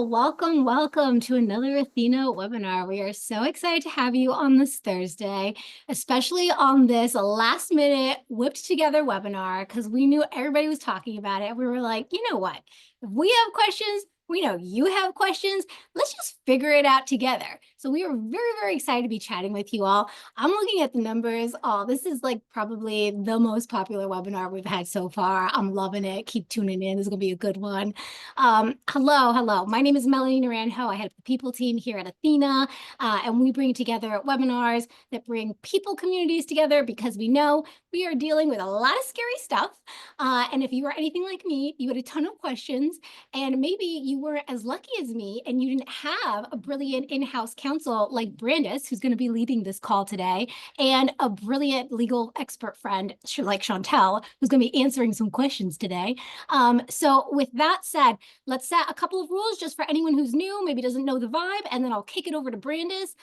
Welcome to another Ethena webinar. We are so excited to have you on this Thursday, especially on this last minute whipped together webinar, because we knew everybody was talking about it. We were like, you know what? If we have questions, we know you have questions. Let's just figure it out together. So we are very, very excited to be chatting with you all. I'm looking at the numbers. Oh, this is like probably the most popular webinar we've had so far. I'm loving it. Keep tuning in. This is going to be a good one. Hello. My name is Melanie Naranjo. I head the people team here at Ethena, and we bring together webinars that bring people communities together because we know we are dealing with a lot of scary stuff. And if you were anything like me, you had a ton of questions, and maybe you weren't as lucky as me and you didn't have a brilliant in-house counsel like Brandis, who's going to be leading this call today, and a brilliant legal expert friend like Chantelle, who's going to be answering some questions today. So with that said, let's set a couple of rules just for anyone who's new, maybe doesn't know the vibe, and then I'll kick it over to Brandis.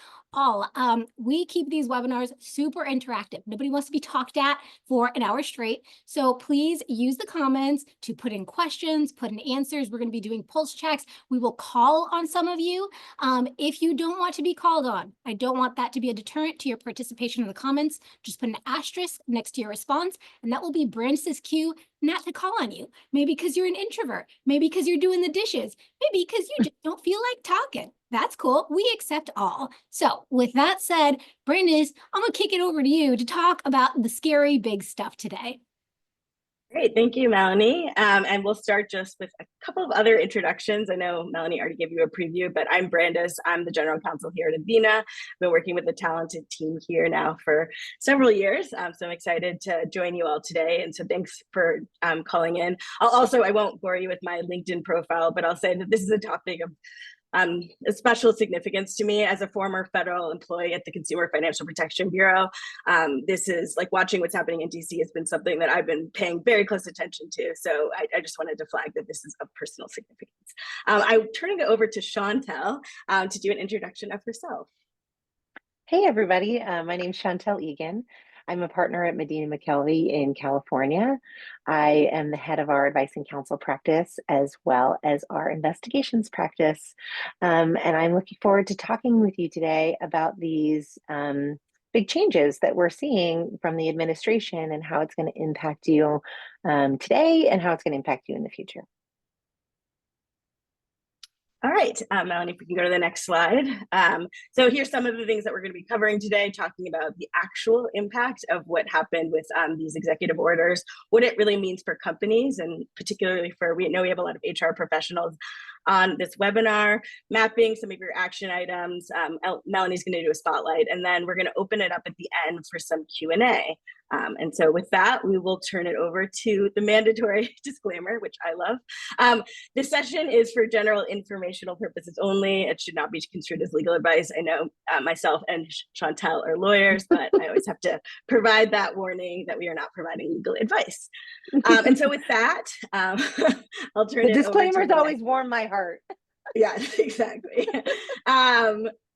We keep these webinars super interactive. Nobody wants to be talked at for an hour straight. So please use the comments to put in questions, put in answers. We're going to be doing pulse checks. We will call on some of you. If you don't want to be called on, I don't want that to be a deterrent to your participation in the comments. Just put an asterisk next to your response, and that will be Brandis's cue not to call on you. Maybe because you're an introvert, maybe because you're doing the dishes, maybe because you just don't feel like talking. That's cool. We accept all. So with that said, Brandis, I'm going to kick it over to you to talk about the scary big stuff today. Great. Thank you, Melanie. And we'll start just with a couple of other introductions. I know Melanie already gave you a preview, but I'm Brandis. I'm the general counsel here at Ethena. I've been working with a talented team here now for several years. So I'm excited to join you all today. And so thanks for calling in. I won't bore you with my LinkedIn profile, but I'll say that this is a topic of a special significance to me as a former federal employee at the Consumer Financial Protection Bureau. This is like watching what's happening in DC has been something that I've been paying very close attention to. So I just wanted to flag that this is of personal significance. I'm turning it over to Chantelle to do an introduction of herself. Hey, everybody. My name is Chantelle Egan. I'm a partner at Medina McKelvey in California. I am the head of our advice and counsel practice, as well as our investigations practice. And I'm looking forward to talking with you today about these big changes that we're seeing from the administration and how it's going to impact you today and how it's going to impact you in the future. All right, Melanie, if we can go to the next slide. So here's some of the things that we're going to be covering today, talking about the actual impact of what happened with these executive orders, what it really means for companies, and particularly we know we have a lot of HR professionals on this webinar, mapping some of your action items. Melanie's going to do a spotlight, and then we're going to open it up at the end for some Q&A. And so with that, we will turn it over to the mandatory disclaimer, which I love. This session is for general informational purposes only. It should not be construed as legal advice. I know myself and Chantelle are lawyers, but I always have to provide that warning that we are not providing legal advice. And so with that, I'll turn it over to the disclaimers always warm my heart. Yeah, exactly.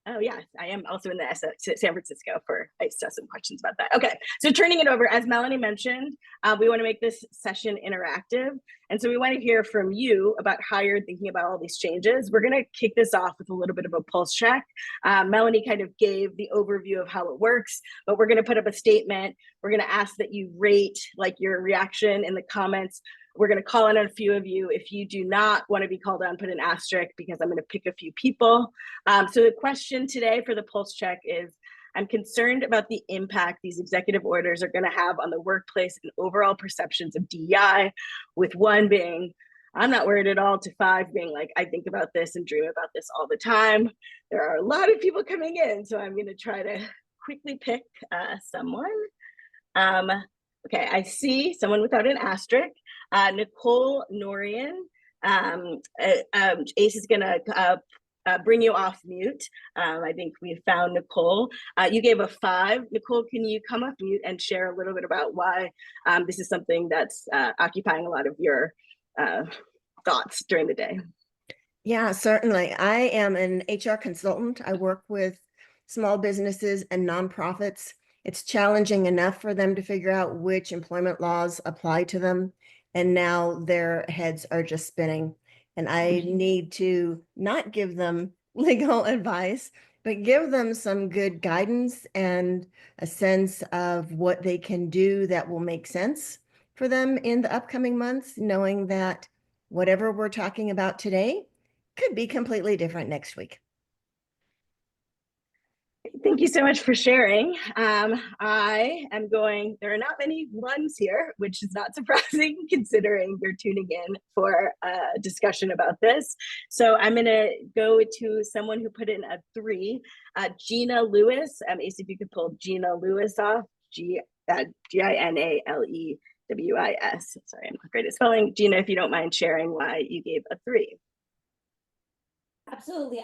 Oh, yeah, I am also in the San Francisco for, I still have some questions about that. Okay, so turning it over, as Melanie mentioned, we want to make this session interactive. And so we want to hear from you about how you're thinking about all these changes. We're going to kick this off with a little bit of a pulse check. Melanie kind of gave the overview of how it works, but we're going to put up a statement. We're going to ask that you rate like your reaction in the comments. We're going to call on a few of you. If you do not want to be called on, put an asterisk because I'm going to pick a few people. So the question today for the pulse check is, I'm concerned about the impact these executive orders are going to have on the workplace and overall perceptions of DEI, with 1 being, I'm not worried at all, to 5 being like, I think about this and dream about this all the time. There are a lot of people coming in, so I'm going to try to quickly pick someone. Okay, I see someone without an asterisk. Nicole Norian. Ace is going to bring you off mute. I think we found Nicole. You gave a 5. Nicole, can you come off mute and share a little bit about why this is something that's occupying a lot of your thoughts during the day? Yeah, certainly. I am an HR consultant. I work with small businesses and nonprofits. It's challenging enough for them to figure out which employment laws apply to them. And now their heads are just spinning. And I need to not give them legal advice, but give them some good guidance and a sense of what they can do that will make sense for them in the upcoming months, knowing that whatever we're talking about today could be completely different next week. Thank you so much for sharing. I am going, there are not many ones here, which is not surprising considering you're tuning in for a discussion about this. So I'm going to go to someone who put in a 3, Gina Lewis. Ace, if you could pull Gina Lewis off, Ginalewis. Sorry, I'm not great at spelling. Gina, if you don't mind sharing why you gave a 3. Absolutely.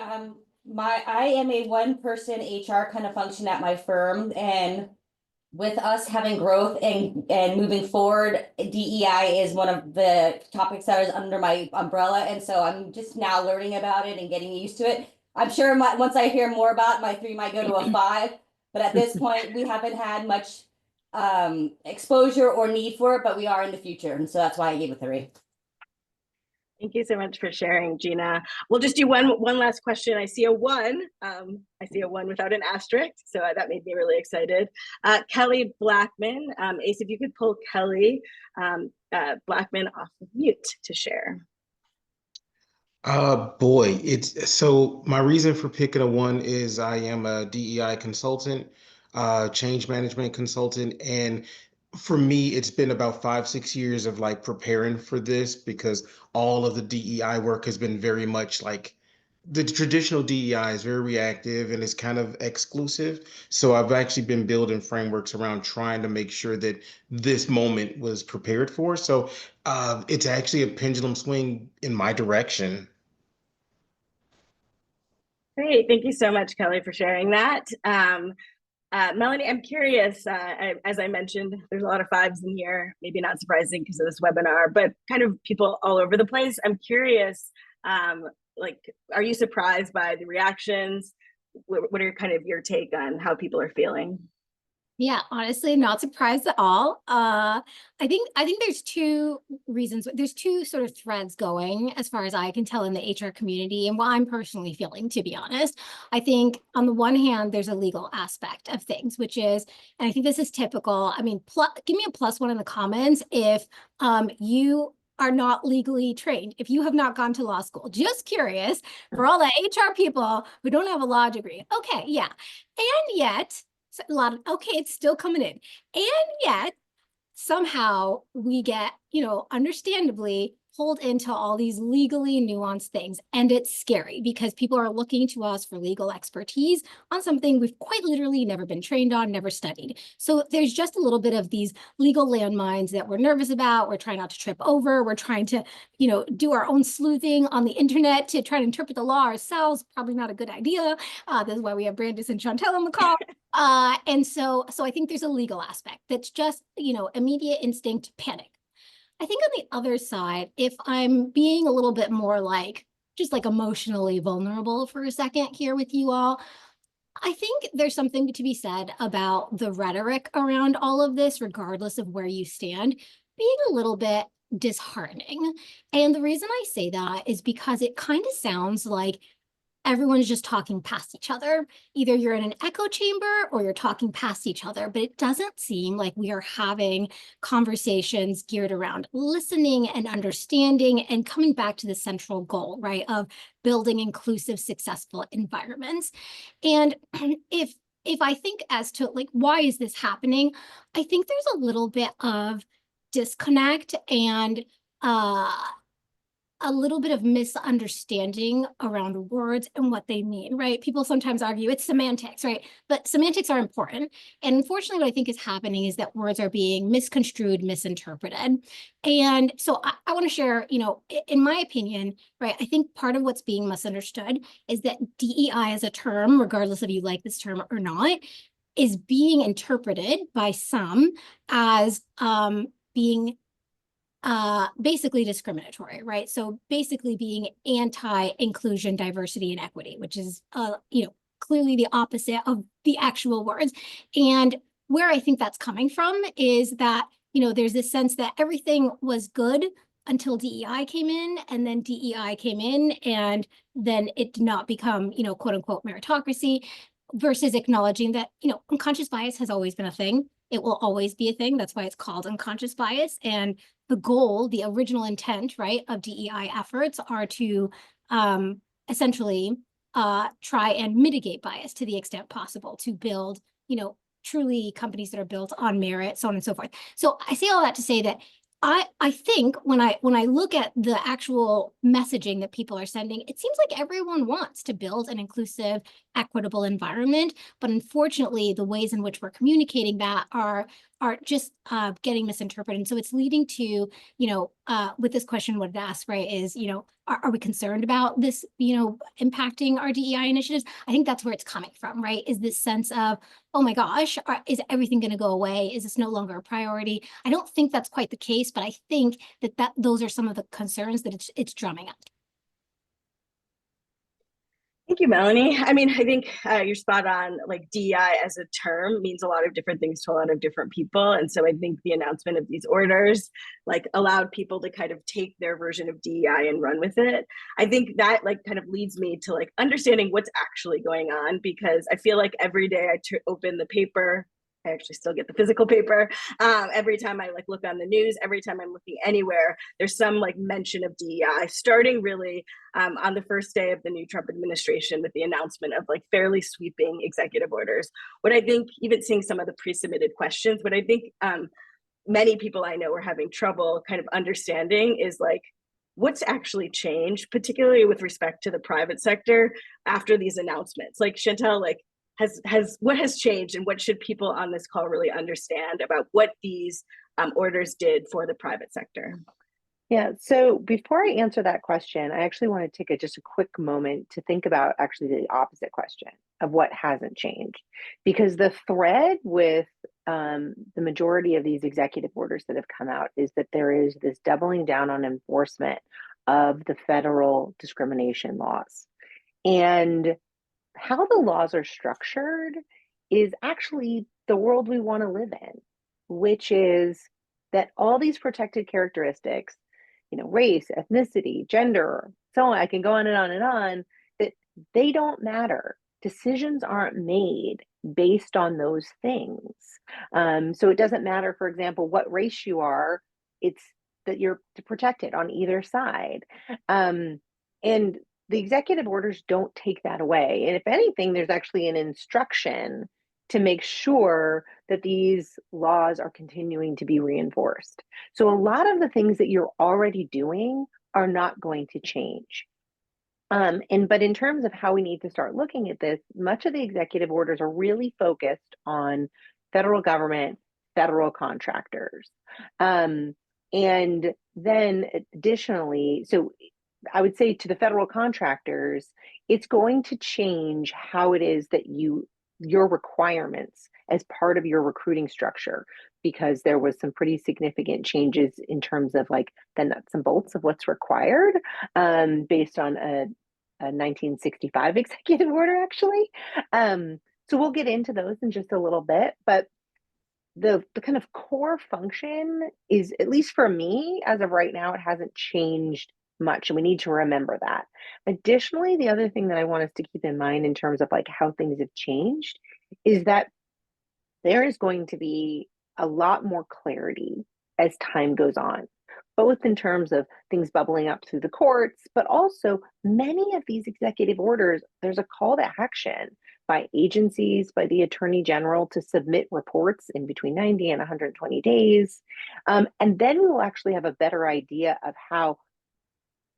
I am a one-person HR kind of function at my firm, and with us having growth and moving forward, DEI is one of the topics that is under my umbrella, and so I'm just now learning about it and getting used to it. I'm sure once I hear more about it, my 3 might go to a 5, but at this point we haven't had much exposure or need for it, but we are in the future, and so that's why I gave a 3. Thank you so much for sharing, Gina. We'll just do one last question. I see a 1. I see a 1 without an asterisk, so that made me really excited. Kelly Blackman. Ace, if you could pull Kelly Blackman off of mute to share. Boy, so my reason for picking a 1 is I am a DEI consultant, change management consultant, and for me, it's been about 5-6 years of like preparing for this because all of the DEI work has been very much like the traditional DEI is very reactive and it's kind of exclusive. So I've actually been building frameworks around trying to make sure that this moment was prepared for. So it's actually a pendulum swing in my direction. Great. Thank you so much, Kelly, for sharing that. Melanie, I'm curious, as I mentioned, there's a lot of 5s in here, maybe not surprising because of this webinar, but kind of people all over the place. I'm curious, like, are you surprised by the reactions? What are kind of your take on how people are feeling? Yeah, honestly, not surprised at all. I think there's 2 reasons. There's 2 sort of threads going as far as I can tell in the HR community and what I'm personally feeling, to be honest. I think on the one hand, there's a legal aspect of things, which is, and I think this is typical. I mean, give me a +1 in the comments if you are not legally trained, if you have not gone to law school. Just curious for all the HR people who don't have a law degree. Okay, yeah. And yet, a lot of, okay, it's still coming in. And yet somehow we get, understandably pulled into all these legally nuanced things. And it's scary because people are looking to us for legal expertise on something we've quite literally never been trained on, never studied. So there's just a little bit of these legal landmines that we're nervous about. We're trying not to trip over. We're trying to, do our own sleuthing on the internet to try to interpret the law ourselves. Probably not a good idea. This is why we have Brandis and Chantelle on the call. And so I think there's a legal aspect that's just, immediate instinct panic. I think on the other side, if I'm being a little bit more just emotionally vulnerable for a second here with you all, I think there's something to be said about the rhetoric around all of this, regardless of where you stand, being a little bit disheartening. And the reason I say that is because it kind of sounds like everyone's just talking past each other. Either you're in an echo chamber or you're talking past each other, but it doesn't seem like we are having conversations geared around listening and understanding and coming back to the central goal, right, of building inclusive, successful environments. And if I think as to why is this happening, I think there's a little bit of disconnect and a little bit of misunderstanding around words and what they mean, right? People sometimes argue it's semantics, right? But semantics are important. And unfortunately, what I think is happening is that words are being misconstrued, misinterpreted. And so I want to share, in my opinion, right, I think part of what's being misunderstood is that DEI as a term, regardless if you like this term or not, is being interpreted by some as being basically discriminatory, right? So basically being anti-inclusion, diversity, and equity, which is, clearly the opposite of the actual words. And where I think that's coming from is that, there's this sense that everything was good until DEI came in, and then DEI came in, and then it did not become, quote unquote meritocracy, versus acknowledging that, unconscious bias has always been a thing. It will always be a thing. That's why it's called unconscious bias. And the goal, the original intent, right, of DEI efforts are to essentially try and mitigate bias to the extent possible, to build, truly companies that are built on merit, so on and so forth. So I say all that to say that I think when I look at the actual messaging that people are sending, it seems like everyone wants to build an inclusive, equitable environment. But unfortunately, the ways in which we're communicating that are just getting misinterpreted. And so it's leading to, with this question, what it asks, right, is, are we concerned about this, impacting our DEI initiatives? I think that's where it's coming from, right? Is this sense of, oh my gosh, is everything going to go away? Is this no longer a priority? I don't think that's quite the case, but I think that those are some of the concerns that it's drumming up. Thank you, Melanie. I mean, I think you're spot on. Like, DEI as a term means a lot of different things to a lot of different people. And so I think the announcement of these orders like allowed people to kind of take their version of DEI and run with it. I think that like kind of leads me to like understanding what's actually going on, because I feel like every day I open the paper, I actually still get the physical paper. Every time I like look on the news, every time I'm looking anywhere, there's some like mention of DEI, starting really on the first day of the new Trump administration with the announcement of like fairly sweeping executive orders. What I think, even seeing some of the pre-submitted questions, what I think many people I know are having trouble kind of understanding is like, what's actually changed, particularly with respect to the private sector after these announcements. Like Chantelle, like, what has changed, and what should people on this call really understand about what these orders did for the private sector? Yeah, so before I answer that question, I actually want to take just a quick moment to think about actually the opposite question of what hasn't changed. Because the thread with the majority of these executive orders that have come out is that there is this doubling down on enforcement of the federal discrimination laws. And how the laws are structured is actually the world we want to live in, which is that all these protected characteristics, race, ethnicity, gender, so on, I can go on and on and on, that they don't matter. Decisions aren't made based on those things. So it doesn't matter, for example, what race you are, it's that you're protected on either side. And the executive orders don't take that away. And if anything, there's actually an instruction to make sure that these laws are continuing to be reinforced. So a lot of the things that you're already doing are not going to change. But in terms of how we need to start looking at this, much of the executive orders are really focused on federal government, federal contractors. And then additionally, so I would say to the federal contractors, it's going to change how it is that your requirements as part of your recruiting structure, because there was some pretty significant changes in terms of like the nuts and bolts of what's required based on a 1965 executive order, actually. So we'll get into those in just a little bit, but the kind of core function is, at least for me, as of right now, it hasn't changed much, and we need to remember that. Additionally, the other thing that I want us to keep in mind in terms of like how things have changed is that there is going to be a lot more clarity as time goes on, both in terms of things bubbling up through the courts, but also many of these executive orders, there's a call to action by agencies, by the Attorney General, to submit reports in between 90 and 120 days. And then we will actually have a better idea of how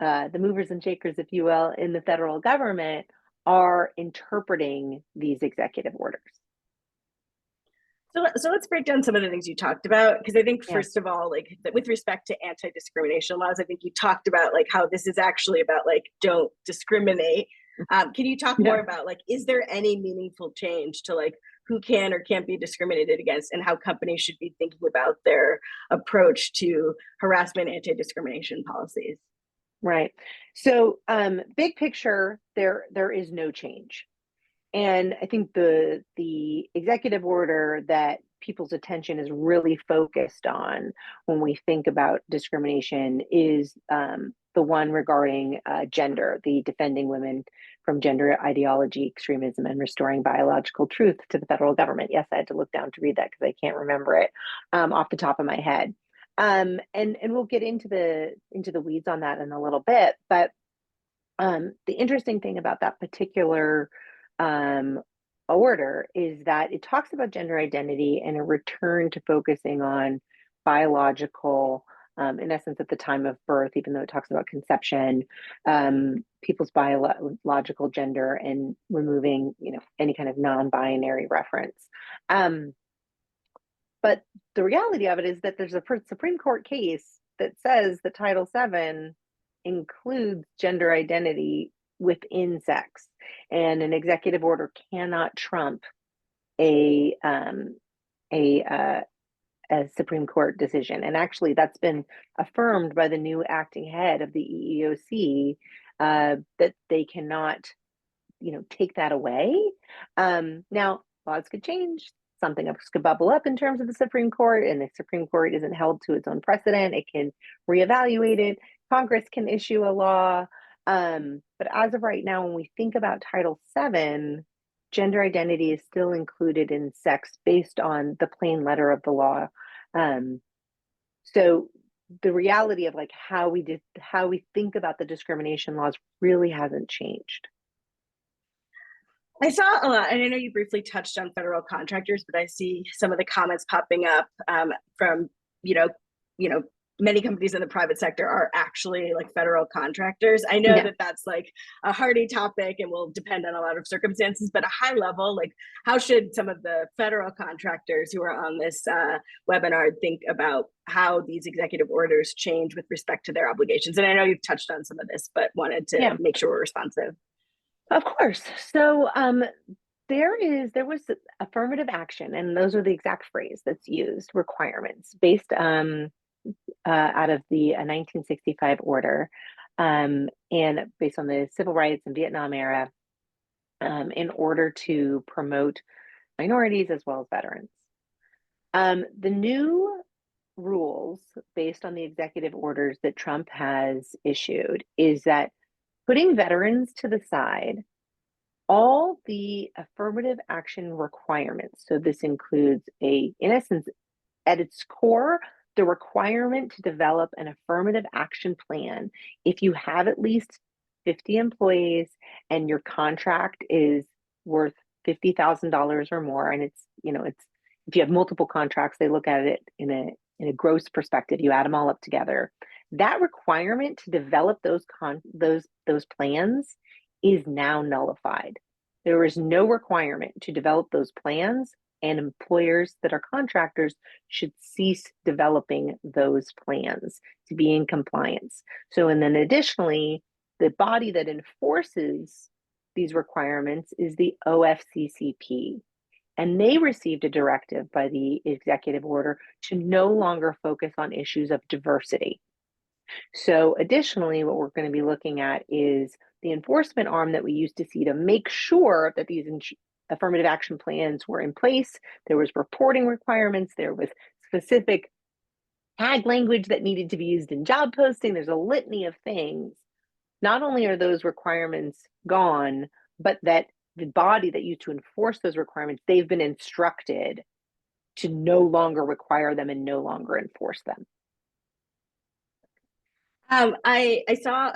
the movers and shakers, if you will, in the federal government are interpreting these executive orders. So let's break down some of the things you talked about, because I think first of all, like with respect to anti-discrimination laws, I think you talked about like how this is actually about like don't discriminate. Can you talk more about like, is there any meaningful change to like who can or can't be discriminated against, and how companies should be thinking about their approach to harassment, anti-discrimination policies? Right. So big picture, there is no change. And I think the executive order that people's attention is really focused on when we think about discrimination is the one regarding gender, the Defending Women from Gender Ideology, Extremism, and Restoring Biological Truth to the Federal Government. Yes, I had to look down to read that because I can't remember it off the top of my head. And we'll get into the weeds on that in a little bit. But the interesting thing about that particular order is that it talks about gender identity and a return to focusing on biological, in essence, at the time of birth, even though it talks about conception, people's biological gender, and removing, any kind of non-binary reference. But the reality of it is that there's a Supreme Court case that says that Title VII includes gender identity within sex, and an executive order cannot trump a Supreme Court decision. And actually, that's been affirmed by the new acting head of the EEOC, that they cannot, take that away. Now, laws could change. Something else could bubble up in terms of the Supreme Court, and the Supreme Court isn't held to its own precedent. It can reevaluate it. Congress can issue a law. But as of right now, when we think about Title VII, gender identity is still included in sex based on the plain letter of the law. So the reality of how we think about the discrimination laws really hasn't changed. I saw a lot, and I know you briefly touched on federal contractors, but I see some of the comments popping up from, many companies in the private sector are actually like federal contractors. I know that that's like a hardy topic and will depend on a lot of circumstances, but a high level, like how should some of the federal contractors who are on this webinar think about how these executive orders change with respect to their obligations? And I know you've touched on some of this, but wanted to make sure we're responsive. Of course. So there was affirmative action, and those are the exact phrase that's used, requirements based out of the 1965 order, and based on the civil rights and Vietnam era, in order to promote minorities as well as veterans. The new rules based on the executive orders that Trump has issued is that putting veterans to the side, all the affirmative action requirements, so this includes in essence, at its core, the requirement to develop an affirmative action plan if you have at least 50 employees and your contract is worth $50,000 or more, and it's if you have multiple contracts, they look at it in a gross perspective. You add them all up together. That requirement to develop those plans is now nullified. There is no requirement to develop those plans, and employers that are contractors should cease developing those plans to be in compliance. So, and then additionally, the body that enforces these requirements is the OFCCP. And they received a directive by the executive order to no longer focus on issues of diversity. So additionally, what we're going to be looking at is the enforcement arm that we used to see to make sure that these affirmative action plans were in place. There was reporting requirements. There was specific tag language that needed to be used in job posting. There's a litany of things. Not only are those requirements gone, but that the body that used to enforce those requirements, they've been instructed to no longer require them and no longer enforce them. I saw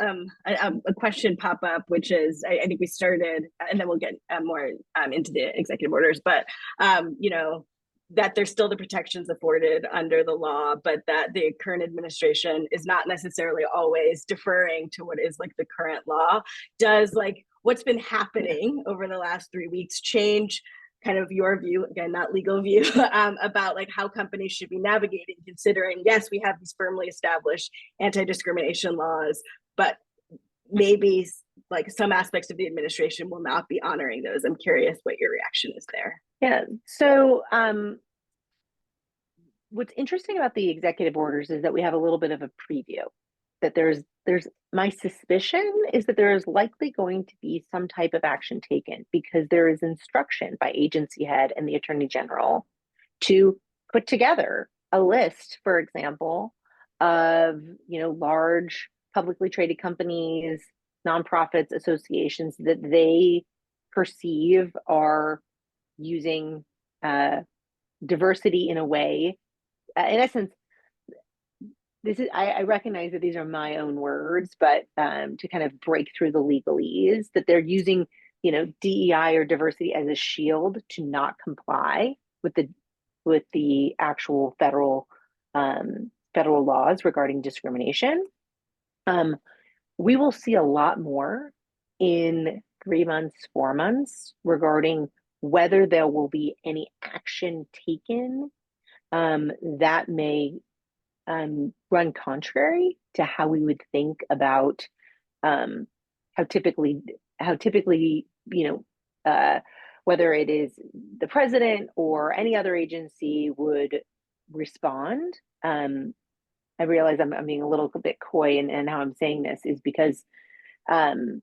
a question pop up, which is, I think we started, and then we'll get more into the executive orders, but that there's still the protections afforded under the law, but that the current administration is not necessarily always deferring to what is like the current law. Does like what's been happening over the last 3 weeks change kind of your view, again, not legal view, about like how companies should be navigating, considering, yes, we have these firmly established anti-discrimination laws, but maybe like some aspects of the administration will not be honoring those. I'm curious what your reaction is there. Yeah, so what's interesting about the executive orders is that we have a little bit of a preview, that there's my suspicion is that there is likely going to be some type of action taken because there is instruction by agency head and the attorney general to put together a list, for example, of, large publicly traded companies, nonprofits, associations that they perceive are using diversity in a way, in essence, I recognize that these are my own words, but to kind of break through the legalese, that they're using, DEI or diversity as a shield to not comply with the actual federal laws regarding discrimination. We will see a lot more in 3 months, 4 months regarding whether there will be any action taken that may run contrary to how we would think about how typically, whether it is the president or any other agency would respond. I realize I'm being a little bit coy in how I'm saying this is because, to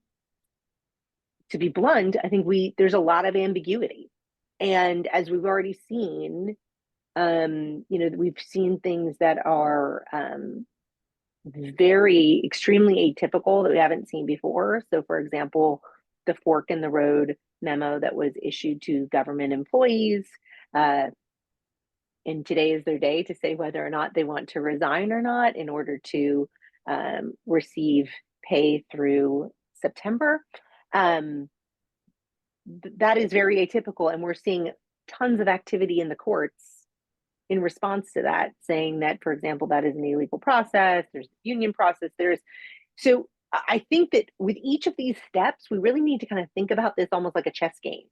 be blunt, I think there's a lot of ambiguity. And as we've already seen, we've seen things that are very extremely atypical that we haven't seen before. So, for example, the fork in the road memo that was issued to government employees, and today is their day to say whether or not they want to resign or not in order to receive pay through September. That is very atypical, and we're seeing tons of activity in the courts in response to that, saying that, for example, that is an illegal process. There's the union process. So I think that with each of these steps, we really need to kind of think about this almost like a chess game.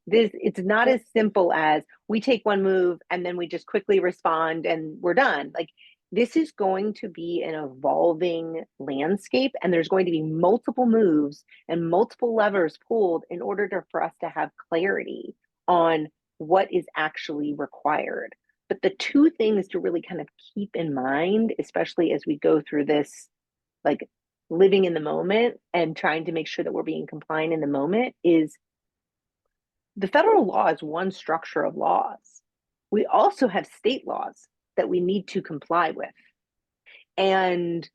It's not as simple as we take one move and then we just quickly respond and we're done. Like, this is going to be an evolving landscape, and there's going to be multiple moves and multiple levers pulled in order for us to have clarity on what is actually required. But the two things to really kind of keep in mind, especially as we go through this, like, living in the moment and trying to make sure that we're being compliant in the moment, is the federal law is one structure of laws. We also have state laws that we need to comply with. And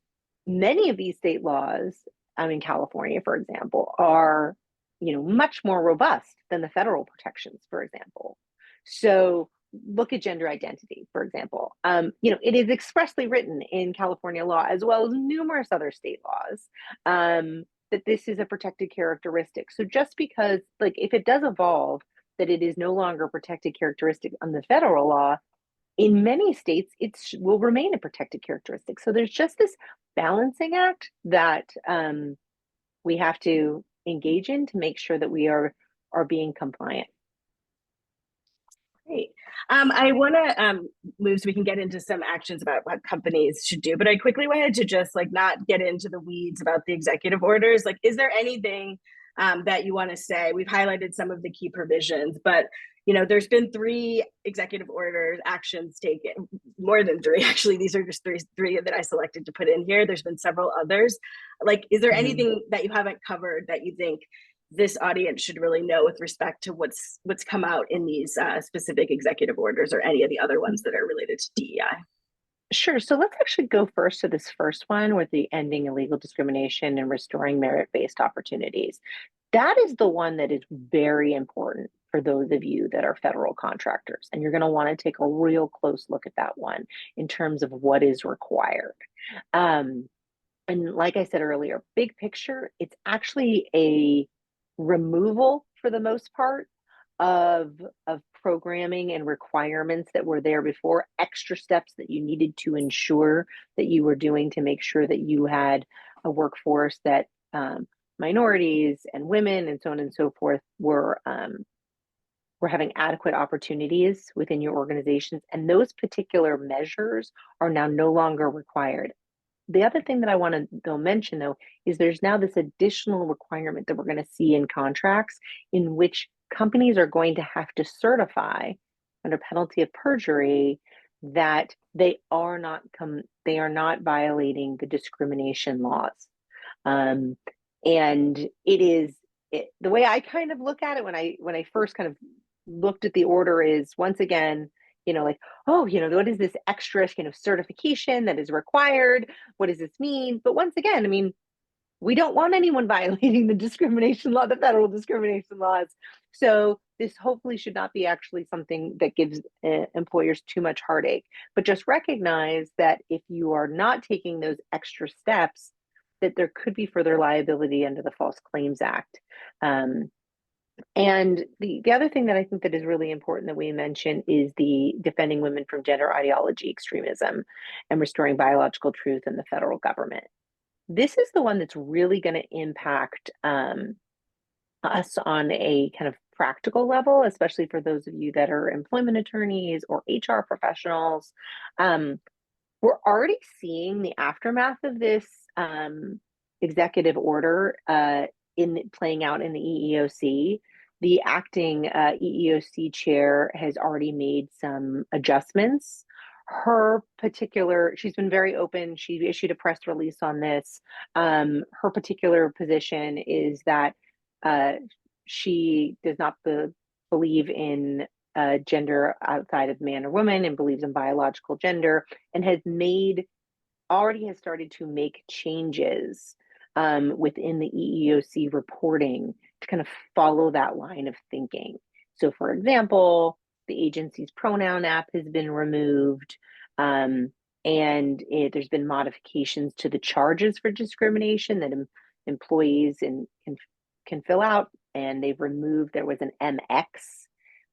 many of these state laws, in California, for example, are, much more robust than the federal protections, for example. So look at gender identity, for example. It is expressly written in California law, as well as numerous other state laws, that this is a protected characteristic. So just because, like, if it does evolve, that it is no longer a protected characteristic on the federal law, in many states, it will remain a protected characteristic. So there's just this balancing act that we have to engage in to make sure that we are being compliant. Great. I want to move so we can get into some actions about what companies should do, but I quickly wanted to just not get into the weeds about the executive orders. Like, is there anything that you want to say? We've highlighted some of the key provisions, but there's been 3 executive orders actions taken, more than 3 actually. These are just three that I selected to put in here. There's been several others. Like, is there anything that you haven't covered that you think this audience should really know with respect to what's come out in these specific executive orders, or any of the other ones that are related to DEI? Sure. So let's actually go first to this first one with the ending illegal discrimination and restoring merit-based opportunities. That is the one that is very important for those of you that are federal contractors. And you're going to want to take a real close look at that one in terms of what is required. And like I said earlier, big picture, it's actually a removal, for the most part, of programming and requirements that were there before, extra steps that you needed to ensure that you were doing to make sure that you had a workforce that minorities and women and so on and so forth were having adequate opportunities within your organizations. And those particular measures are now no longer required. The other thing that I want to mention, though, is there's now this additional requirement that we're going to see in contracts, in which companies are going to have to certify under penalty of perjury that they are not violating the discrimination laws. And the way I kind of look at it when I first kind of looked at the order is, once again, like, oh, what is this extra, certification that is required? What does this mean? But once again, I mean, we don't want anyone violating the discrimination law, the federal discrimination laws. So this hopefully should not be actually something that gives employers too much heartache, but just recognize that if you are not taking those extra steps, that there could be further liability under the False Claims Act. And the other thing that I think that is really important that we mention is the defending women from gender ideology extremism and restoring biological truth in the federal government. This is the one that's really going to impact us on a kind of practical level, especially for those of you that are employment attorneys or HR professionals. We're already seeing the aftermath of this executive order playing out in the EEOC. The acting EEOC chair has already made some adjustments. She's been very open. She issued a press release on this. Her particular position is that she does not believe in gender outside of man or woman and believes in biological gender, and already has started to make changes within the EEOC reporting to kind of follow that line of thinking. So for example, the agency's pronoun app has been removed, and there's been modifications to the charges for discrimination that employees can fill out, and they've removed, there was an MX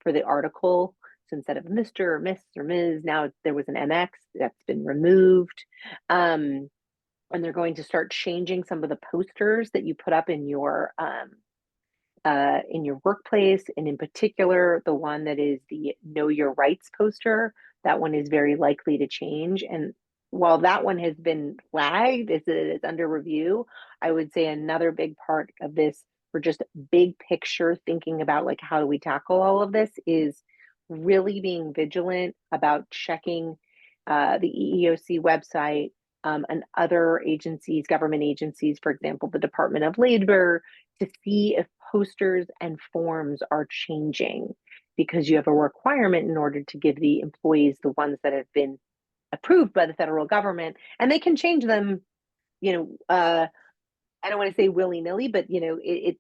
for the article. So instead of Mr. or Miss or Ms, now there was an MX that's been removed. And they're going to start changing some of the posters that you put up in your workplace, and in particular, the one that is the Know Your Rights poster. That one is very likely to change. And while that one has been flagged as it is under review, I would say another big part of this, for just big picture thinking about like how do we tackle all of this, is really being vigilant about checking the EEOC website and other agencies, government agencies, for example, the Department of Labor, to see if posters and forms are changing, because you have a requirement in order to give the employees the ones that have been approved by the federal government, and they can change them, I don't want to say willy-nilly, but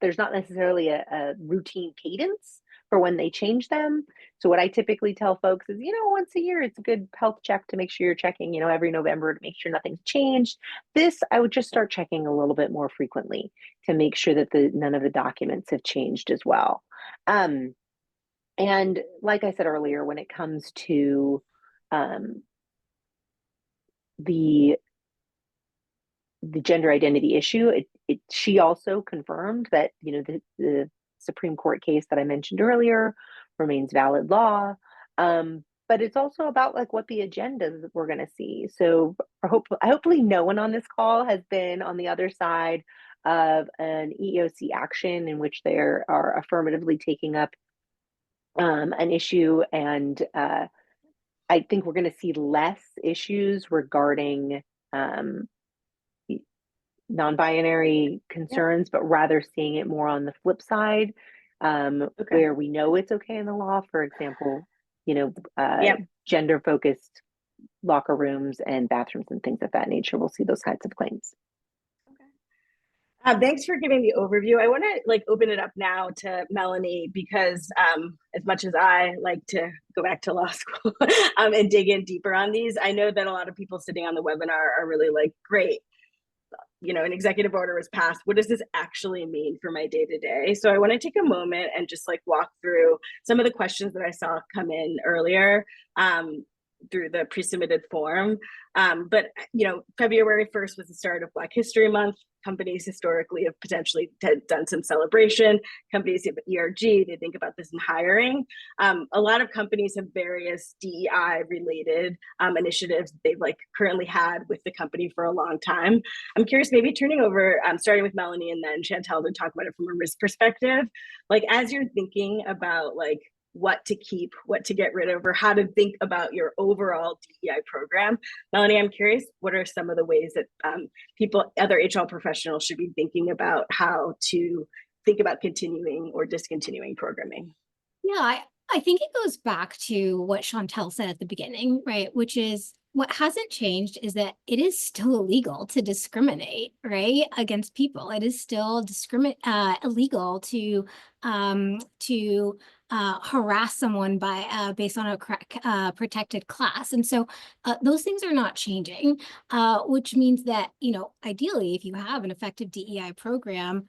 there's not necessarily a routine cadence for when they change them. So what I typically tell folks is, once a year, it's a good health check to make sure you're checking, every November, to make sure nothing's changed. This, I would just start checking a little bit more frequently to make sure that none of the documents have changed as well. And like I said earlier, when it comes to the gender identity issue, she also confirmed that the Supreme Court case that I mentioned earlier remains valid law, but it's also about like what the agendas that we're going to see. So hopefully no one on this call has been on the other side of an EEOC action in which they are affirmatively taking up an issue, and I think we're going to see less issues regarding non-binary concerns, but rather seeing it more on the flip side, where we know it's okay in the law. For example, gender-focused locker rooms and bathrooms and things of that nature. We'll see those kinds of claims. Thanks for giving the overview. I want to open it up now to Melanie, because as much as I like to go back to law school and dig in deeper on these, I know that a lot of people sitting on the webinar are really like, great, an executive order was passed. What does this actually mean for my day-to-day? So I want to take a moment and just walk through some of the questions that I saw come in earlier through the pre-submitted form. But February 1st was the start of Black History Month. Companies historically have potentially done some celebration. Companies have ERG, they think about this in hiring. A lot of companies have various DEI related initiatives they've currently had with the company for a long time. I'm curious, maybe turning over, starting with Melanie and then Chantelle to talk about it from a risk perspective. As you're thinking about what to keep, what to get rid of, or how to think about your overall DEI program. Melanie, I'm curious, what are some of the ways that other HR professionals should be thinking about how to think about continuing or discontinuing programming? Yeah, I think it goes back to what Chantelle said at the beginning, right? Which is what hasn't changed is that it is still illegal to discriminate, right, against people. It is still illegal to harass someone by based on a protected class, and so those things are not changing. Which means that, you know, ideally, if you have an effective DEI program,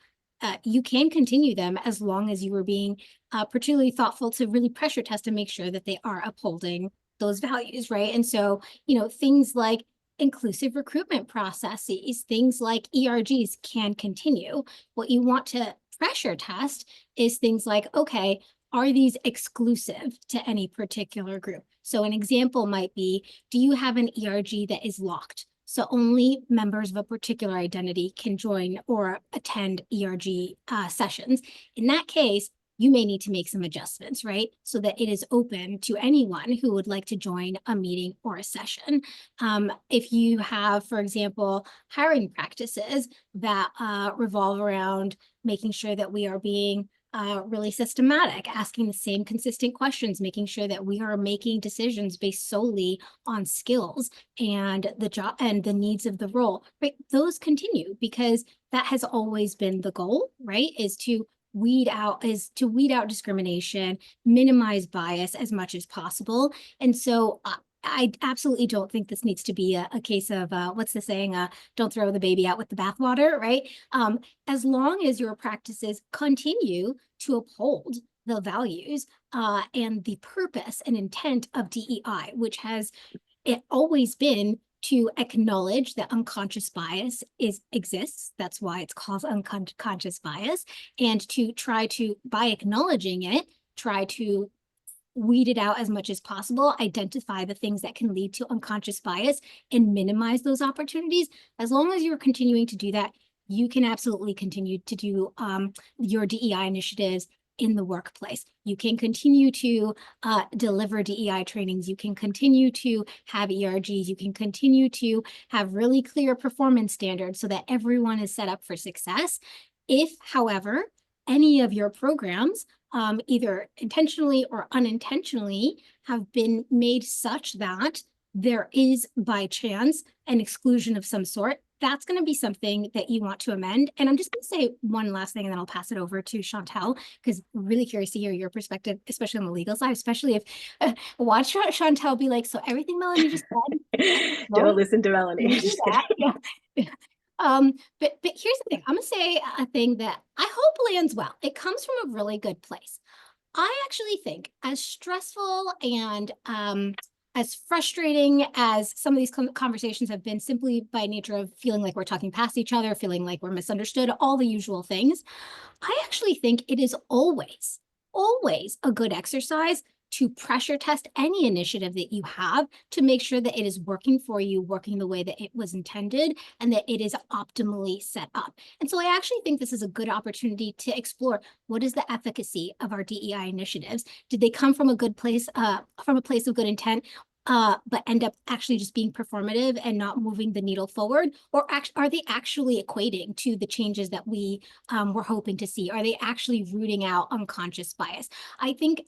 you can continue them as long as you were being particularly thoughtful to really pressure test and make sure that they are upholding those values, right? And so, you know, things like inclusive recruitment processes, things like ERGs can continue. What you want to pressure test is things like, okay, are these exclusive to any particular group? So an example might be, do you have an ERG that is locked? So only members of a particular identity can join or attend ERG sessions. In that case, you may need to make some adjustments, right? So that it is open to anyone who would like to join a meeting or a session. If you have, for example, hiring practices that revolve around making sure that we are being really systematic, asking the same consistent questions, making sure that we are making decisions based solely on skills and the job and the needs of the role, right? Those continue because that has always been the goal, right? Is to weed out discrimination, minimize bias as much as possible. And so I absolutely don't think this needs to be a case of what's the saying? Don't throw the baby out with the bathwater, right? As long as your practices continue to uphold the values and the purpose and intent of DEI, which has it always been to acknowledge that unconscious bias exists. That's why it's called unconscious bias. And to try to, by acknowledging it, try to weed it out as much as possible, identify the things that can lead to unconscious bias and minimize those opportunities. As long as you're continuing to do that, you can absolutely continue to do your DEI initiatives in the workplace. You can continue to deliver DEI trainings. You can continue to have ERGs. You can continue to have really clear performance standards so that everyone is set up for success. If, however, any of your programs, either intentionally or unintentionally, have been made such that there is by chance an exclusion of some sort, that's going to be something that you want to amend. And I'm just going to say one last thing, and then I'll pass it over to Chantelle, because I'm really curious to hear your perspective, especially on the legal side, especially if watch Chantelle be like, so everything Melanie just said. Don't listen to Melanie. Just Yeah. But here's the thing. I'm gonna say a thing that I hope lands well. It comes from a really good place. I actually think as stressful and as frustrating as some of these conversations have been, simply by nature of feeling like we're talking past each other, feeling like we're misunderstood, all the usual things, I actually think it is always a good exercise to pressure test any initiative that you have to make sure that it is working for you, working the way that it was intended, and that it is optimally set up. And so I actually think this is a good opportunity to explore what is the efficacy of our DEI initiatives. Did they come from a good place, from a place of good intent, but end up actually just being performative and not moving the needle forward? Or are they actually equating to the changes that we were hoping to see? Are they actually rooting out unconscious bias? I think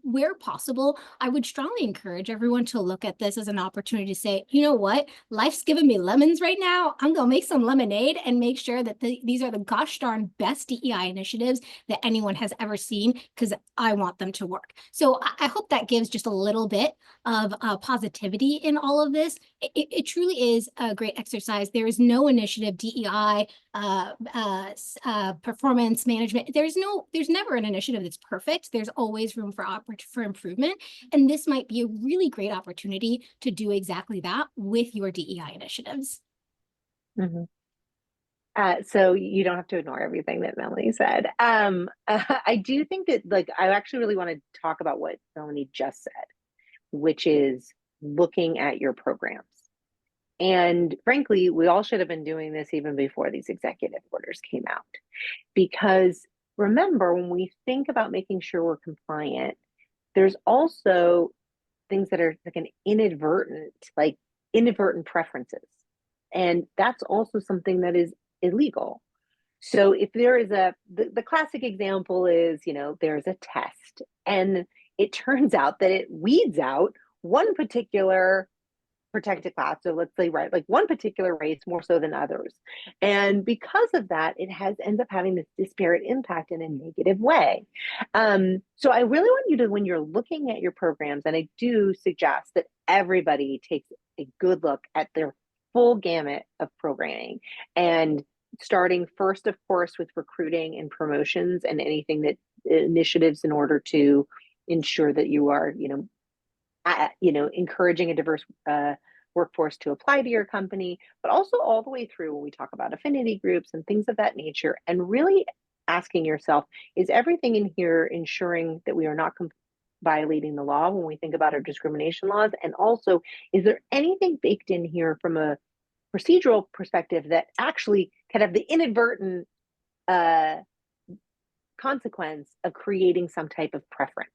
where possible, I would strongly encourage everyone to look at this as an opportunity to say, you know what, life's giving me lemons right now. I'm gonna make some lemonade and make sure that these are the gosh darn best DEI initiatives that anyone has ever seen, because I want them to work. So I hope that gives just a little bit of positivity in all of this. It truly is a great exercise. There is no initiative, DEI, performance management. There's never an initiative that's perfect. There's always room for improvement. And this might be a really great opportunity to do exactly that with your DEI initiatives. Mm-hmm. So you don't have to ignore everything that Melanie said. I do think that, like, I actually really want to talk about what Melanie just said, which is looking at your programs. And frankly, we all should have been doing this even before these executive orders came out. Because remember, when we think about making sure we're compliant, there's also things that are like inadvertent preferences. And that's also something that is illegal. So if there is the classic example is, there's a test, and it turns out that it weeds out one particular protected class. So let's say, right, like one particular race more so than others. And because of that, it ends up having this disparate impact in a negative way. So I really want you to, when you're looking at your programs, and I do suggest that everybody takes a good look at their full gamut of programming, and starting first, of course, with recruiting and promotions and anything that initiatives in order to ensure that you are, encouraging a diverse workforce to apply to your company, but also all the way through when we talk about affinity groups and things of that nature, and really asking yourself, is everything in here ensuring that we are not violating the law when we think about our discrimination laws? And also, is there anything baked in here from a procedural perspective that actually can have the inadvertent consequence of creating some type of preference?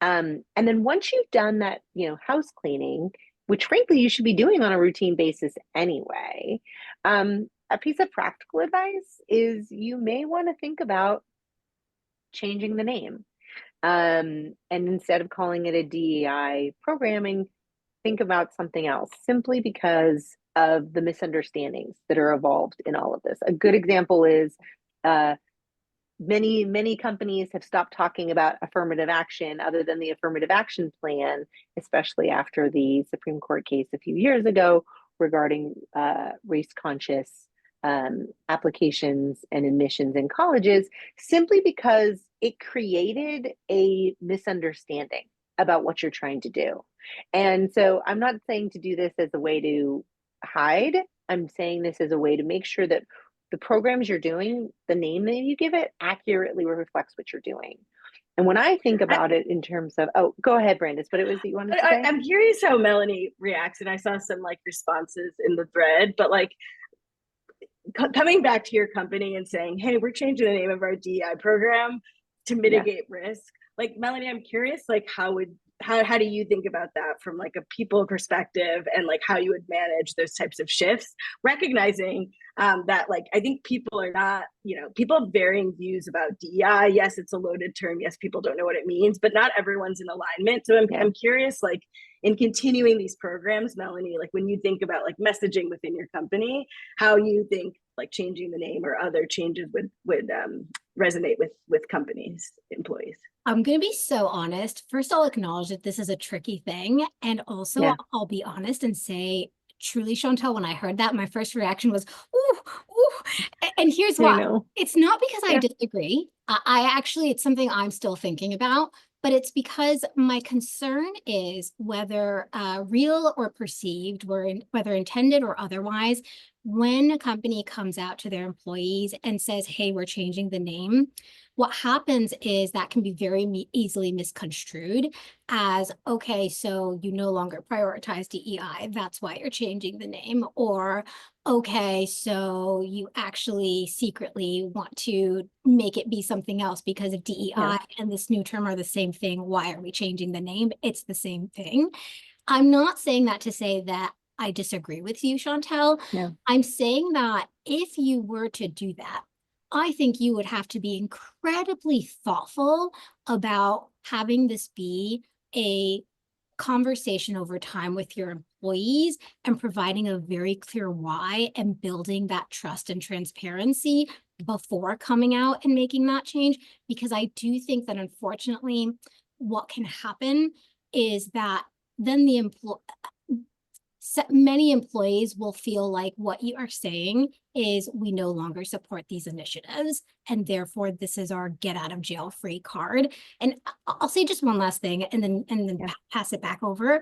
And then once you've done that, house cleaning, which frankly you should be doing on a routine basis anyway, a piece of practical advice is you may want to think about changing the name. And instead of calling it a DEI programming, think about something else, simply because of the misunderstandings that are involved in all of this. A good example is many companies have stopped talking about affirmative action other than the affirmative action plan, especially after the Supreme Court case a few years ago regarding race-conscious applications and admissions in colleges, simply because it created a misunderstanding about what you're trying to do. And so I'm not saying to do this as a way to hide. I'm saying this as a way to make sure that the programs you're doing, the name that you give it, accurately reflects what you're doing. And when I think about it in terms of, oh, go ahead, Brandis, what it was that you wanted to say? I'm curious how Melanie reacts, and I saw some responses in the thread, but coming back to your company and saying, hey, we're changing the name of our DEI program to mitigate risk. Melanie, I'm curious, how do you think about that from a people perspective, and how you would manage those types of shifts, recognizing that I think people are not, people have varying views about DEI. Yes, it's a loaded term. Yes, people don't know what it means, but not everyone's in alignment. So I'm curious, in continuing these programs, Melanie, when you think about messaging within your company, how you think changing the name or other changes would resonate with companies, employees. I'm going to be so honest. First, I'll acknowledge that this is a tricky thing. And also, I'll be honest and say, truly, Chantelle, when I heard that, my first reaction was, ooh, ooh. And here's why. It's not because I disagree. I actually, it's something I'm still thinking about, but it's because my concern is whether real or perceived, whether intended or otherwise, when a company comes out to their employees and says, hey, we're changing the name, what happens is that can be very easily misconstrued as, okay, so you no longer prioritize DEI, that's why you're changing the name, or okay, so you actually secretly want to make it be something else because of DEI and this new term are the same thing. Why are we changing the name? It's the same thing. I'm not saying that to say that I disagree with you, Chantelle. No. I'm saying that if you were to do that, I think you would have to be incredibly thoughtful about having this be a conversation over time with your employees and providing a very clear why and building that trust and transparency before coming out and making that change. Because I do think that unfortunately, what can happen is that then many employees will feel like what you are saying is we no longer support these initiatives, and therefore this is our get out of jail free card. And I'll say just one last thing and then pass it back over.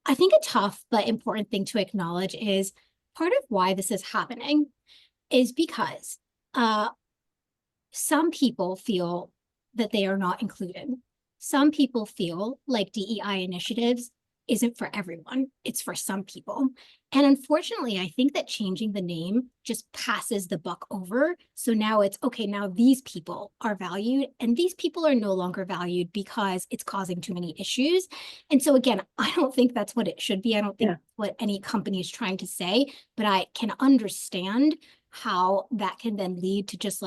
I think a tough but important thing to acknowledge is part of why this is happening is because some people feel that they are not included. Some people feel like DEI initiatives isn't for everyone, it's for some people. And unfortunately, I think that changing the name just passes the buck over. So now it's, okay, now these people are valued and these people are no longer valued because it's causing too many issues. And so again, I don't think that's what it should be. I don't think what any company is trying to say, but I can understand how that can then lead to just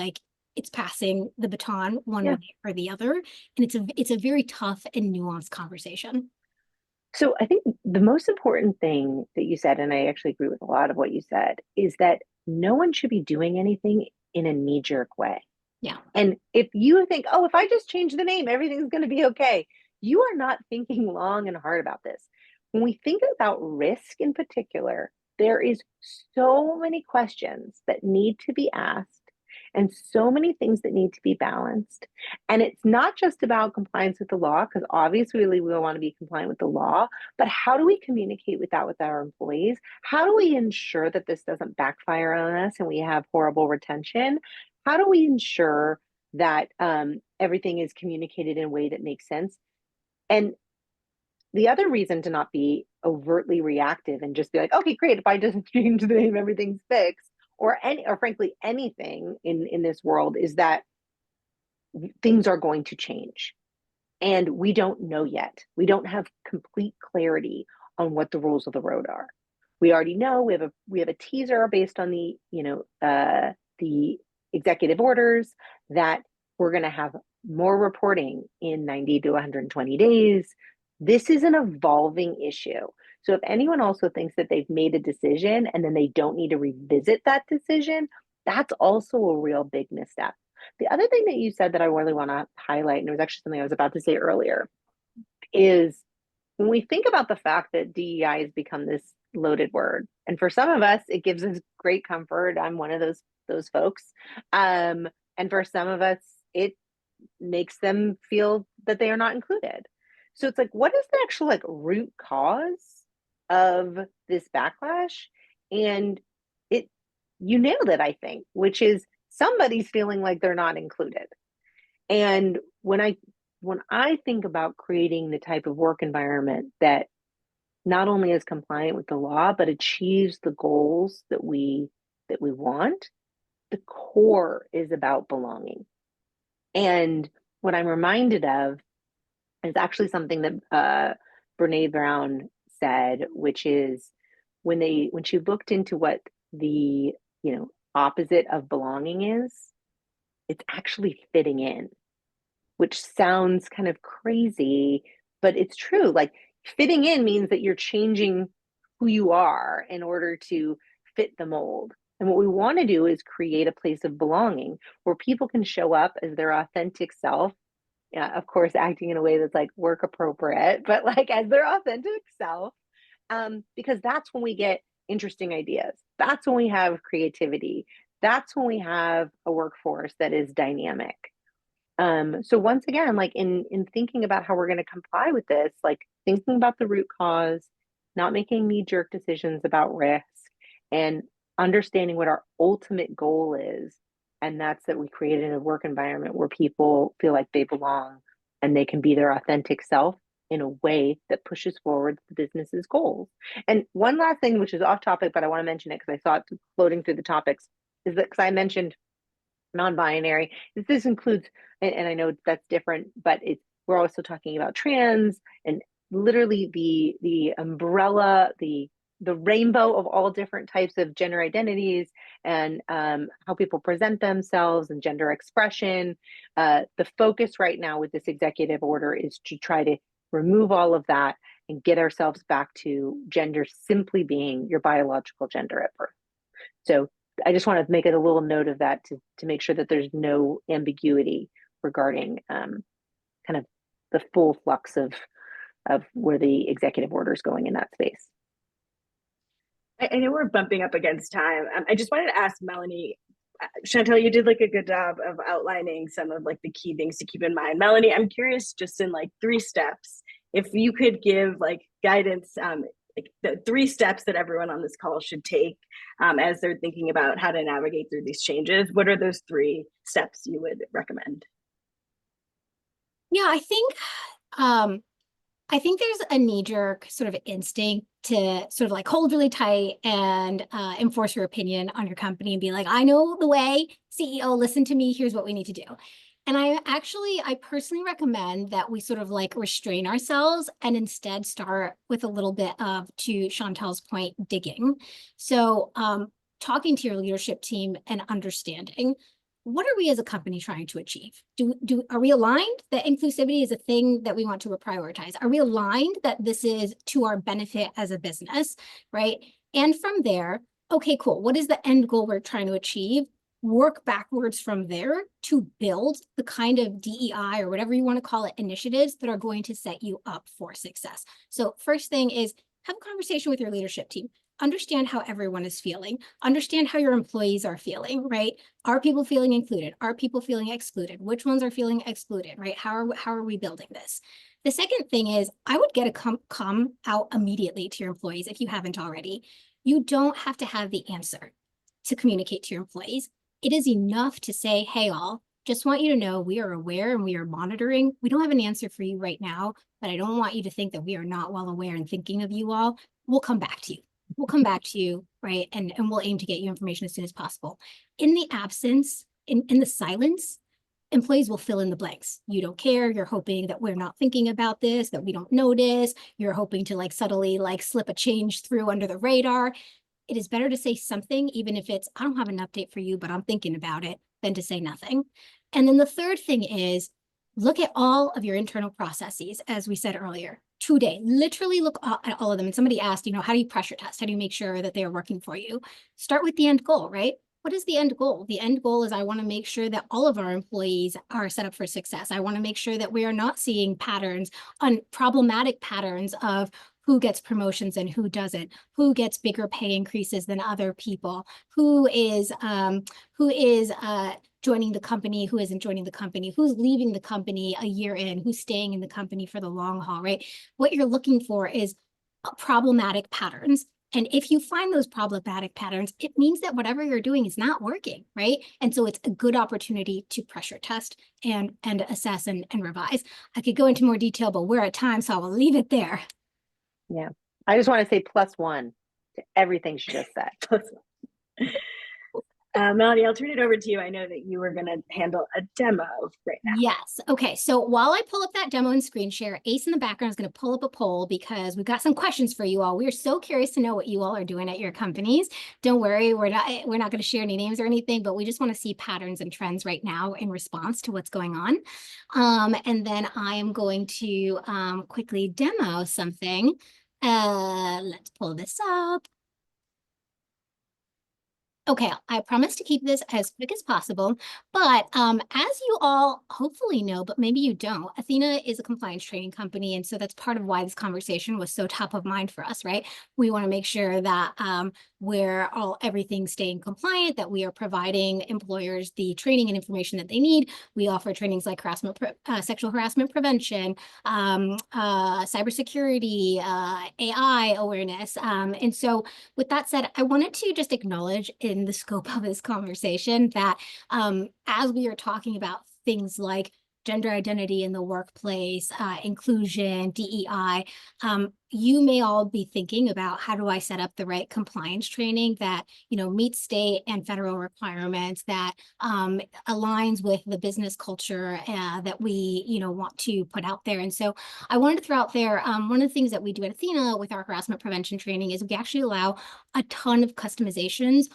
it's passing the baton one Yeah. way or the other. And it's a very tough and nuanced conversation. So I think the most important thing that you said, and I actually agree with a lot of what you said, is that no one should be doing anything in a knee-jerk way. Yeah. And if you think, oh, if I just change the name, everything's going to be okay, you are not thinking long and hard about this. When we think about risk in particular, there is so many questions that need to be asked and so many things that need to be balanced. And it's not just about compliance with the law, because obviously we want to be compliant with the law, but how do we communicate with that with our employees? How do we ensure that this doesn't backfire on us and we have horrible retention? How do we ensure that everything is communicated in a way that makes sense? And the other reason to not be overtly reactive and just be like, okay, great, if I just change the name, everything's fixed, or frankly anything in this world, is that things are going to change. And we don't know yet. We don't have complete clarity on what the rules of the road are. We already know we have a teaser based on the the executive orders that we're going to have more reporting in 90 to 120 days. This is an evolving issue. So if anyone also thinks that they've made a decision and then they don't need to revisit that decision, that's also a real big misstep. The other thing that you said that I really want to highlight, and it was actually something I was about to say earlier, is when we think about the fact that DEI has become this loaded word, and for some of us, it gives us great comfort. I'm one of those folks. And for some of us, it makes them feel that they are not included. So it's like, what is the actual like root cause of this backlash? And you nailed it, I think, which is somebody's feeling like they're not included. And when I think about creating the type of work environment that not only is compliant with the law, but achieves the goals that we want, the core is about belonging. And what I'm reminded of is actually something that Brene Brown said, which is when she looked into what the opposite of belonging is, it's actually fitting in, which sounds kind of crazy, but it's true. Like, fitting in means that you're changing who you are in order to fit the mold. And what we want to do is create a place of belonging where people can show up as their authentic self. Yeah, of course, acting in a way that's like work appropriate, but like as their authentic self, because that's when we get interesting ideas. That's when we have creativity. That's when we have a workforce that is dynamic. So once again, like in thinking about how we're going to comply with this, like thinking about the root cause, not making knee-jerk decisions about risk, and understanding what our ultimate goal is. And that's that we create a work environment where people feel like they belong and they can be their authentic self in a way that pushes forward the business's goals. And one last thing, which is off topic, but I want to mention it because I saw it floating through the topics, is that because I mentioned non-binary, this includes, and I know that's different, but we're also talking about trans and literally the umbrella, the rainbow of all different types of gender identities and how people present themselves and gender expression. The focus right now with this executive order is to try to remove all of that and get ourselves back to gender simply being your biological gender at birth. So I just want to make it a little note of that to make sure that there's no ambiguity regarding kind of the full flux of where the executive order is going in that space. I know we're bumping up against time. I just wanted to ask Melanie, Chantelle, you did like a good job of outlining some of like the key things to keep in mind. Melanie, I'm curious, just in like 3 steps, if you could give like guidance, like the 3 steps that everyone on this call should take as they're thinking about how to navigate through these changes. What are those 3 steps you would recommend? Yeah, I think there's a knee-jerk sort of instinct to sort of like hold really tight and enforce your opinion on your company and be like, I know the way, CEO, listen to me, here's what we need to do. And I personally recommend that we sort of like restrain ourselves and instead start with a little bit of, to Chantelle's point, digging. So talking to your leadership team and understanding what are we as a company trying to achieve? Are we aligned that inclusivity is a thing that we want to prioritize? Are we aligned that this is to our benefit as a business, right? And from there, okay, cool. What is the end goal we're trying to achieve? Work backwards from there to build the kind of DEI or whatever you want to call it initiatives that are going to set you up for success. So first thing is have a conversation with your leadership team. Understand how everyone is feeling. Understand how your employees are feeling, right? Are people feeling included? Are people feeling excluded? Which ones are feeling excluded, right? How are we building this? The second thing is I would get a come out immediately to your employees if you haven't already. You don't have to have the answer to communicate to your employees. It is enough to say, hey, all, just want you to know we are aware and we are monitoring. We don't have an answer for you right now, but I don't want you to think that we are not well aware and thinking of you all. We'll come back to you. We'll come back to you, right? And we'll aim to get you information as soon as possible. In the absence, in the silence, employees will fill in the blanks. You don't care. You're hoping that we're not thinking about this, that we don't notice. You're hoping to like subtly like slip a change through under the radar. It is better to say something, even if it's, I don't have an update for you, but I'm thinking about it, than to say nothing. And then the third thing is look at all of your internal processes, as we said earlier. Today, literally look at all of them. And somebody asked, you know, how do you pressure test? How do you make sure that they are working for you? Start with the end goal, right? What is the end goal? The end goal is I want to make sure that all of our employees are set up for success. I want to make sure that we are not seeing patterns, problematic patterns of who gets promotions and who doesn't, who gets bigger pay increases than other people, who is joining the company, who isn't joining the company, who's leaving the company a year in, who's staying in the company for the long haul, right? What you're looking for is problematic patterns. And if you find those problematic patterns, it means that whatever you're doing is not working, right? And so it's a good opportunity to pressure test and assess and revise. I could go into more detail, but we're at time, so I will leave it there. Yeah. I just want to say +1 to everything she just said. Melanie, I'll turn it over to you. I know that you were going to handle a demo right now. Yes. Okay. So while I pull up that demo and screen share, Ace in the background is going to pull up a poll because we've got some questions for you all. We are so curious to know what you all are doing at your companies. Don't worry, we're not going to share any names or anything, but we just want to see patterns and trends right now in response to what's going on. And then I am going to quickly demo something. Let's pull this up. Okay, I promise to keep this as quick as possible, but as you all hopefully know, but maybe you don't, Ethena is a compliance training company, and so that's part of why this conversation was so top of mind for us, right? We want to make sure that everything's staying compliant, that we are providing employers the training and information that they need. We offer trainings like sexual harassment prevention, cybersecurity, AI awareness, and so with that said, I wanted to just acknowledge in the scope of this conversation that as we are talking about things like gender identity in the workplace, inclusion, DEI, you may all be thinking about how do I set up the right compliance training that, you know, meets state and federal requirements, that aligns with the business culture that we, you know, want to put out there. And so I wanted to throw out there, one of the things that we do at Ethena with our harassment prevention training is we actually allow a ton of customizations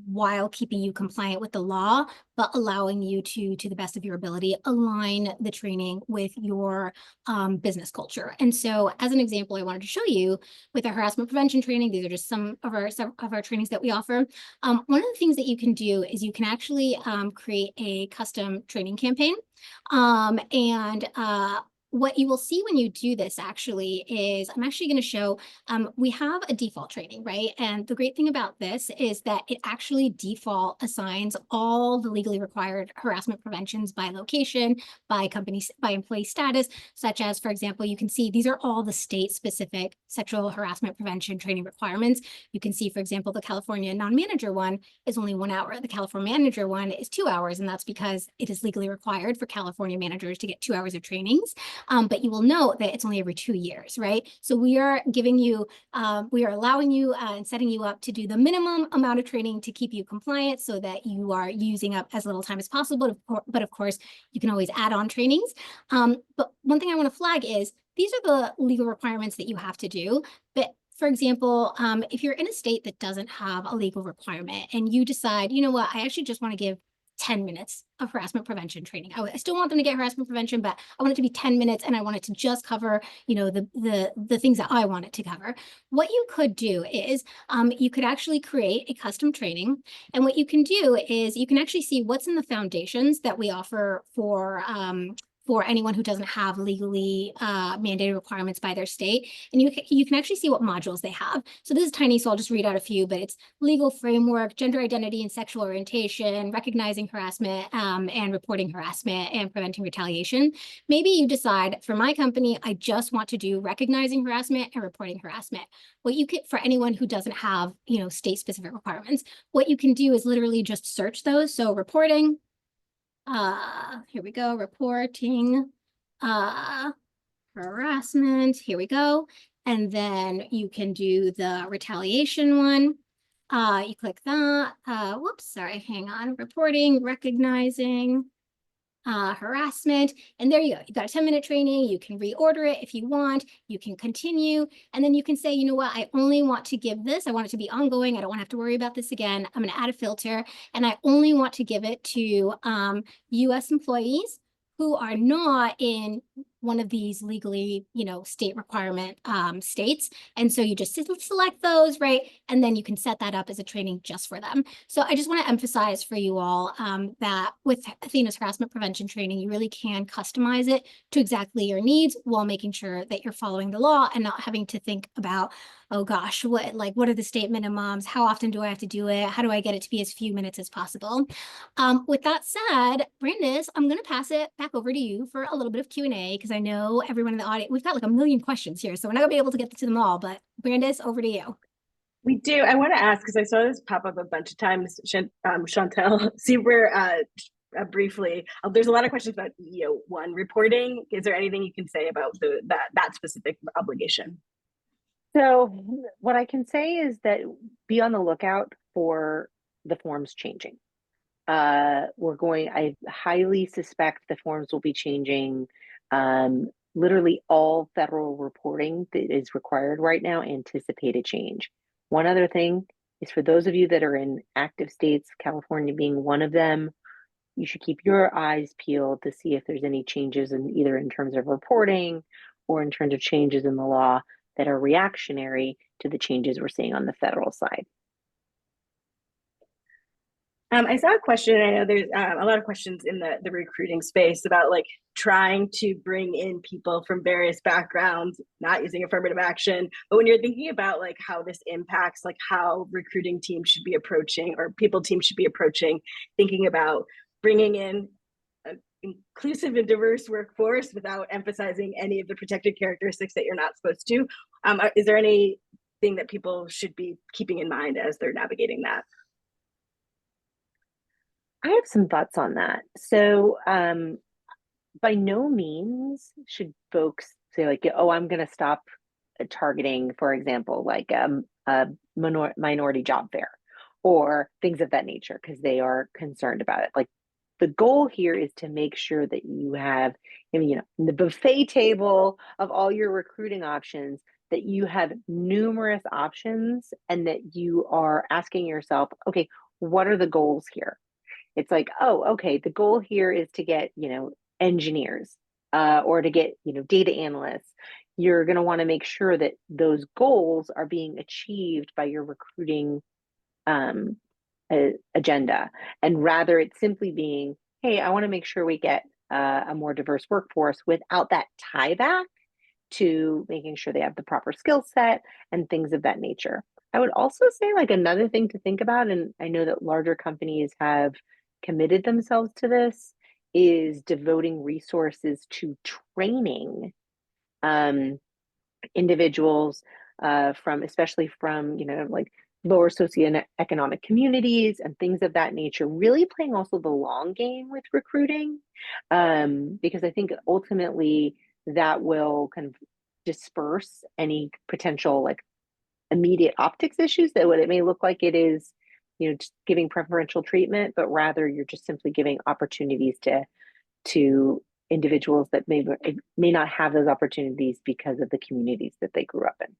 while keeping you compliant with the law, but allowing you to the best of your ability, align the training with your business culture. And so as an example, I wanted to show you with our harassment prevention training, these are just some of our trainings that we offer. One of the things that you can do is you can actually create a custom training campaign. What you will see when you do this actually is I'm actually going to show we have a default training, right? And the great thing about this is that it actually default assigns all the legally required harassment preventions by location, by company, by employee status, such as, for example, you can see these are all the state-specific sexual harassment prevention training requirements. You can see, for example, the California non-manager one is only 1 hour. The California manager one is 2 hours, and that's because it is legally required for California managers to get 2 hours of trainings. But you will note that it's only every 2 years, right? So we are giving you, we are allowing you and setting you up to do the minimum amount of training to keep you compliant so that you are using up as little time as possible. But of course, you can always add on trainings. But one thing I want to flag is these are the legal requirements that you have to do. But for example, if you're in a state that doesn't have a legal requirement and you decide, you know what, I actually just want to give 10 minutes of harassment prevention training. I still want them to get harassment prevention, but I want it to be 10 minutes and I want it to just cover, you know, the things that I want it to cover. What you could do is you could actually create a custom training. And what you can do is you can actually see what's in the foundations that we offer for anyone who doesn't have legally mandated requirements by their state. And you can actually see what modules they have. So this is tiny, so I'll just read out a few, but it's legal framework, gender identity and sexual orientation, recognizing harassment and reporting harassment and preventing retaliation. Maybe you decide, for my company, I just want to do recognizing harassment and reporting harassment. What you could, for anyone who doesn't have, you know, state-specific requirements, what you can do is literally just search those. So reporting, here we go, reporting harassment, here we go. And then you can do the retaliation one. You click that, whoops, sorry, hang on, reporting, recognizing harassment, and there you go. You got a 10-minute training. You can reorder it if you want. You can continue, and then you can say, you know what, I only want to give this. I want it to be ongoing. I don't want to have to worry about this again. I'm going to add a filter, and I only want to give it to U.S. employees who are not in one of these legally, you know, state requirement states. And so you just select those, right? And then you can set that up as a training just for them. So I just want to emphasize for you all that with Ethena's harassment prevention training, you really can customize it to exactly your needs while making sure that you're following the law and not having to think about, oh gosh, what are the state minimums? How often do I have to do it? How do I get it to be as few minutes as possible? With that said, Brandis, I'm going to pass it back over to you for a little bit of Q&A because I know everyone in the audience, we've got like a million questions here, so we're not gonna be able to get to them all, but Brandis, over to you. We do. I want to ask, because I saw this pop up a bunch of times, Chantelle, super briefly. There's a lot of questions about EEO-1 reporting. Is there anything you can say about that specific obligation? So what I can say is that be on the lookout for the forms changing. I highly suspect the forms will be changing. Literally all federal reporting that is required right now anticipate a change. One other thing is for those of you that are in active states, California being one of them, you should keep your eyes peeled to see if there's any changes in either in terms of reporting or in terms of changes in the law that are reactionary to the changes we're seeing on the federal side. I saw a question, and I know there's a lot of questions in the recruiting space about like trying to bring in people from various backgrounds, not using affirmative action. But when you're thinking about like how this impacts like how recruiting teams should be approaching or people teams should be approaching, thinking about bringing in an inclusive and diverse workforce without emphasizing any of the protected characteristics that you're not supposed to, is there anything that people should be keeping in mind as they're navigating that? I have some thoughts on that. So by no means should folks say like, oh, I'm going to stop targeting, for example, like a minority job fair or things of that nature because they are concerned about it. Like the goal here is to make sure that you have, the buffet table of all your recruiting options, that you have numerous options and that you are asking yourself, okay, what are the goals here? It's like, oh, okay, the goal here is to get, engineers or to get, data analysts. You're going to want to make sure that those goals are being achieved by your recruiting agenda. And rather it's simply being, hey, I want to make sure we get a more diverse workforce without that tie back to making sure they have the proper skill set and things of that nature. I would also say like another thing to think about, and I know that larger companies have committed themselves to this, is devoting resources to training individuals especially from like lower socioeconomic communities and things of that nature, really playing also the long game with recruiting, because I think ultimately that will kind of disperse any potential like immediate optics issues that it may look like it is just giving preferential treatment, but rather you're just simply giving opportunities to individuals that may not have those opportunities because of the communities that they grew up in.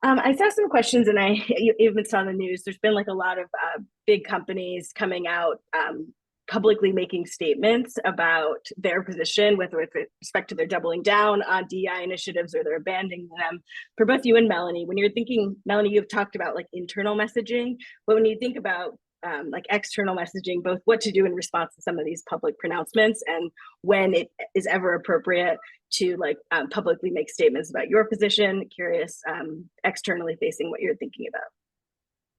I saw some questions, and you even saw in the news. There's been like a lot of big companies coming out, publicly making statements about their position with respect to their doubling down on DEI initiatives or they're abandoning them. For both you and Melanie, when you're thinking, Melanie, you've talked about like internal messaging, but when you think about like external messaging, both what to do in response to some of these public pronouncements and when it is ever appropriate to like publicly make statements about your position. Curious, externally facing, what you're thinking about.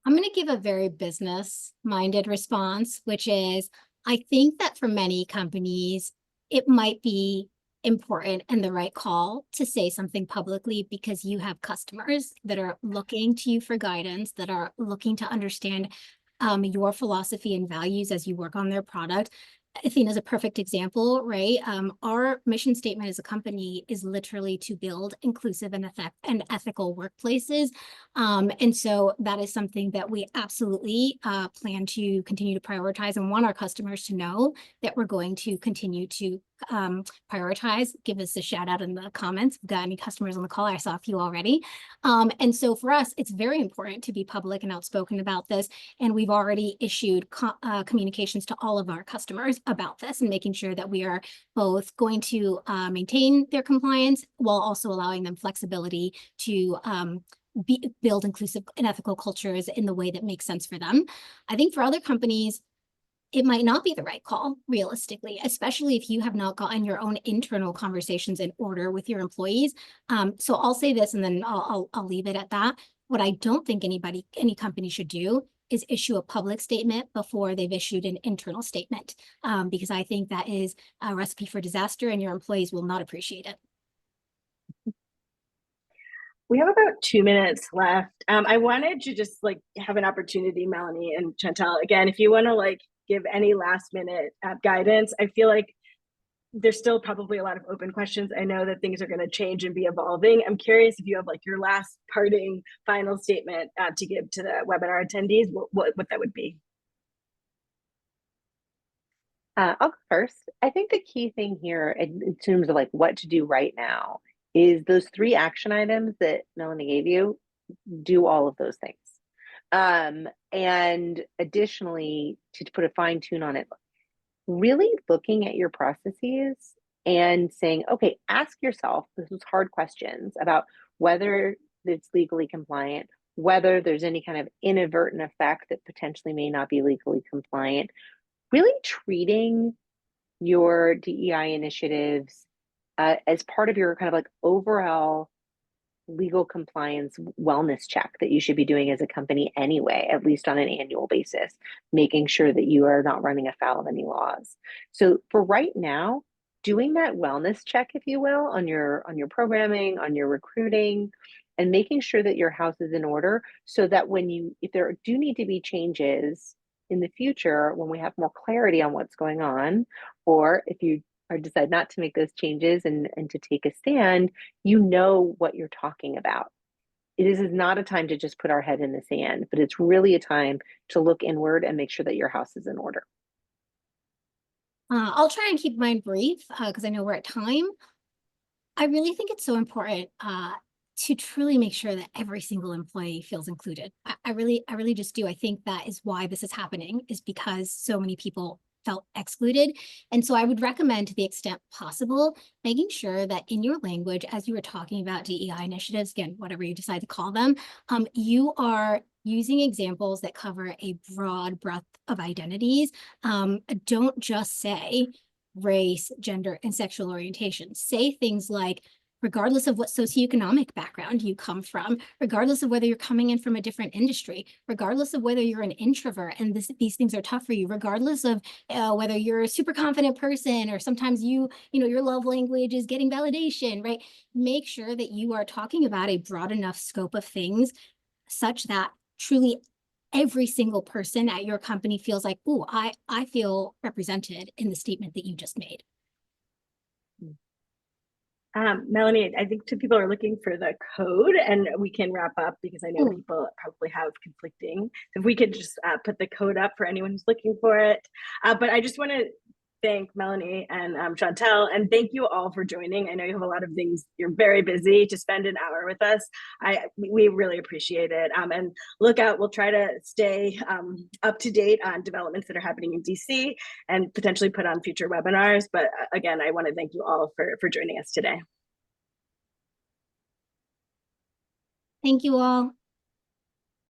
I'm going to give a very business-minded response, which is, I think that for many companies, it might be important and the right call to say something publicly because you have customers that are looking to you for guidance, that are looking to understand your philosophy and values as you work on their product. Ethena is a perfect example, right? Our mission statement as a company is literally to build inclusive and ethical workplaces. And so that is something that we absolutely plan to continue to prioritize and want our customers to know that we're going to continue to prioritize. Give us a shout out in the comments. If we've got any customers on the call, I saw a few already. And so for us, it's very important to be public and outspoken about this. And we've already issued communications to all of our customers about this and making sure that we are both going to maintain their compliance while also allowing them flexibility to build inclusive and ethical cultures in the way that makes sense for them. I think for other companies, it might not be the right call, realistically, especially if you have not gotten your own internal conversations in order with your employees. So I'll say this and then I'll leave it at that. What I don't think any company should do is issue a public statement before they've issued an internal statement, because I think that is a recipe for disaster and your employees will not appreciate it. We have about 2 minutes left. I wanted to just like have an opportunity, Melanie and Chantelle, again, if you want to like give any last minute guidance. I feel like there's still probably a lot of open questions. I know that things are going to change and be evolving. I'm curious if you have like your last parting final statement to give to the webinar attendees, what that would be. I'll go first. I think the key thing here in terms of like what to do right now is those 3 action items that Melanie gave you. Do all of those things. And additionally, to put a fine tune on it, really looking at your processes and saying, okay, ask yourself those hard questions about whether it's legally compliant, whether there's any kind of inadvertent effect that potentially may not be legally compliant, really treating your DEI initiatives as part of your kind of like overall legal compliance wellness check that you should be doing as a company anyway, at least on an annual basis, making sure that you are not running afoul of any laws. So for right now, doing that wellness check, if you will, on your programming, on your recruiting, and making sure that your house is in order so that if there do need to be changes in the future, when we have more clarity on what's going on, or if you or decide not to make those changes and to take a stand, you know what you're talking about. This is not a time to just put our head in the sand, but it's really a time to look inward and make sure that your house is in order. I'll try and keep mine brief because I know we're at time. I really think it's so important to truly make sure that every single employee feels included. I really just do. I think that is why this is happening, is because so many people felt excluded. And so I would recommend, to the extent possible, making sure that in your language, as you were talking about DEI initiatives, again, whatever you decide to call them, you are using examples that cover a broad breadth of identities. Don't just say race, gender, and sexual orientation. Say things like, regardless of what socioeconomic background you come from, regardless of whether you're coming in from a different industry, regardless of whether you're an introvert and these things are tough for you, regardless of whether you're a super confident person or sometimes your love language is getting validation, right? Make sure that you are talking about a broad enough scope of things such that truly every single person at your company feels like, oh, I feel represented in the statement that you just made. Melanie, I think 2 people are looking for the code and we can wrap up because I know people probably have conflicting. If we could just put the code up for anyone who's looking for it. But I just want to thank Melanie and Chantelle, and thank you all for joining. I know you have a lot of things, you're very busy. To spend an hour with us, we really appreciate it. And look out, we'll try to stay up to date on developments that are happening in DC and potentially put on future webinars. But again, I want to thank you all for joining us today. Thank you all.